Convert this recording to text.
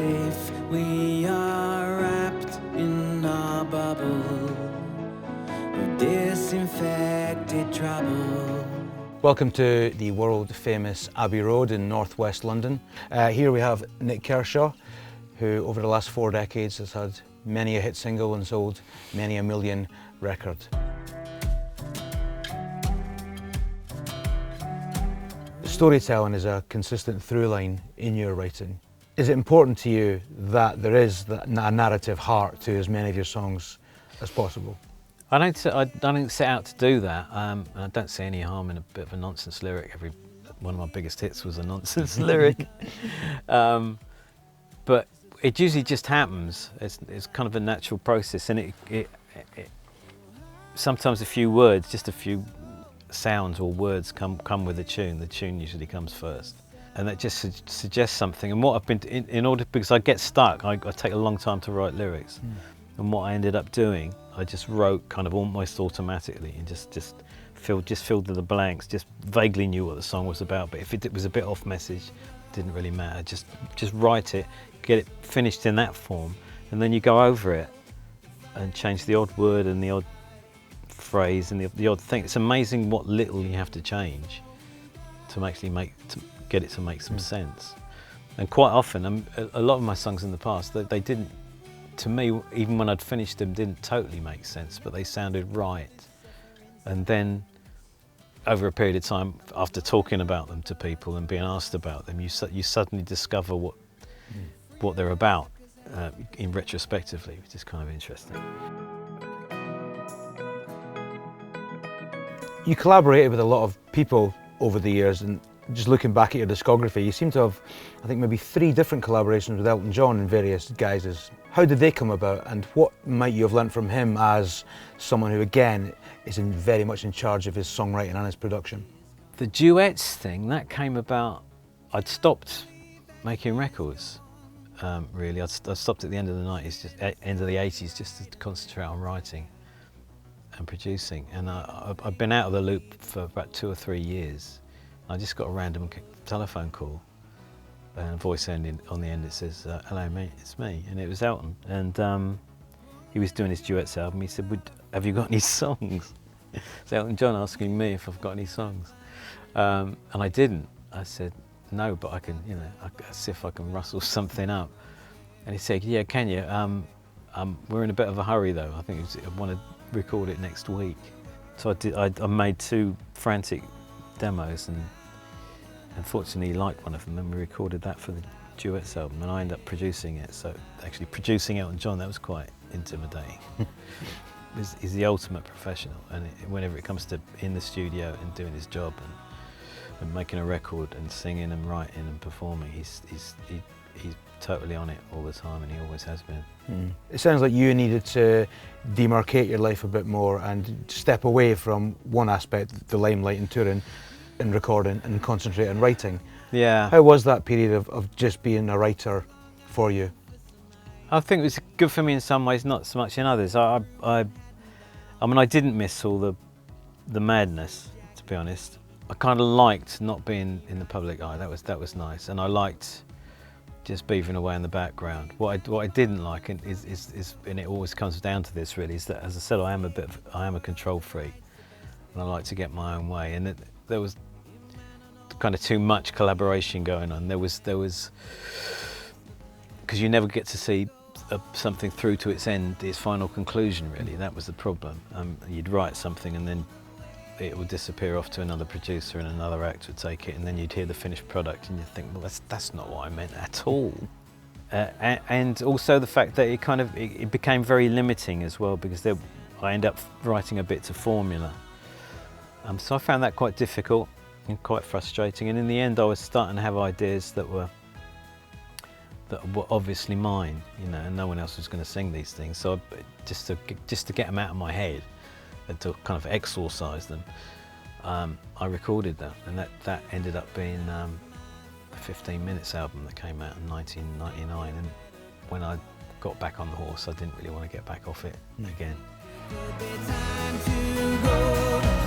safe, we are wrapped in our bubble of disinfected trouble. Welcome to the world-famous Abbey Road in northwest London. Here we have Nik Kershaw, who over the last 4 decades has had many a hit single and sold many a million record. Storytelling is a consistent through line in your writing. Is it important to you that there is a narrative heart to as many of your songs as possible? I don't set out to do that. And I don't see any harm in a bit of a nonsense lyric. One of my biggest hits was a nonsense lyric. But it usually just happens. It's kind of a natural process, and it sometimes a few words, just a few sounds or words come with the tune. The tune usually comes first, and that just suggests something. And what I've been because I get stuck, I take a long time to write lyrics. And what I ended up doing, I just wrote kind of almost automatically and just filled in the blanks, just vaguely knew what the song was about. But if it was a bit off message, it didn't really matter. Just write it, get it finished in that form, and then you go over it and change the odd word and the odd phrase and the odd thing. It's amazing what little you have to change to actually get it to make some sense. And quite often, a lot of my songs in the past, they didn't, to me, even when I'd finished them, didn't totally make sense, but they sounded right. And then over a period of time, after talking about them to people and being asked about them, you suddenly discover what they're about in retrospectively, which is kind of interesting. You collaborated with a lot of people over the years, and just looking back at your discography, you seem to have, I think, maybe 3 different collaborations with Elton John in various guises. How did they come about, and what might you have learnt from him as someone who, again, is very much in charge of his songwriting and his production? The duets thing, that came about, I'd stopped making records, really. I stopped at the end of the 90s, end of the 80s, just to concentrate on writing and producing. And I've been out of the loop for about 2 or 3 years. I just got a random telephone call, and a voice ending on the end. It says, "Hello, mate, it's me," and it was Elton. And he was doing his duets album. He said, "Have you got any songs?" It's Elton John asking me if I've got any songs, and I didn't. I said, "No, but I can, I'll see if I can rustle something up." And he said, "Yeah, can you? We're in a bit of a hurry though. I think I want to record it next week." So I made 2 frantic demos, and unfortunately he liked one of them, and we recorded that for the duets album, and I ended up producing it. So actually producing Elton John, that was quite intimidating. He's the ultimate professional, and whenever it comes to in the studio and doing his job and making a record and singing and writing and performing, he's totally on it all the time, and he always has been. It sounds like you needed to demarcate your life a bit more and step away from one aspect, the limelight and touring and recording, and concentrate on writing. Yeah. How was that period of just being a writer for you? I think it was good for me in some ways, not so much in others. I mean, I didn't miss all the madness, to be honest. I kind of liked not being in the public eye. That was nice, and I liked just beavering away in the background. What I didn't like is, and it always comes down to this really, is that, as I said, I am a control freak, and I like to get my own way. And there was kind of too much collaboration going on. There was because you never get to see something through to its end, its final conclusion. Really, that was the problem. You'd write something and then it would disappear off to another producer, and another act would take it, and then you'd hear the finished product and you'd think, well, that's not what I meant at all. And also the fact that it became very limiting as well, because I end up writing a bit to formula. So I found that quite difficult and quite frustrating, and in the end I was starting to have ideas that were obviously mine, and no one else was going to sing these things. So just to get them out of my head and to kind of exorcise them, I recorded that, and that ended up being a 15 Minutes album that came out in 1999. And when I got back on the horse, I didn't really want to get back off it again. Could be time to go.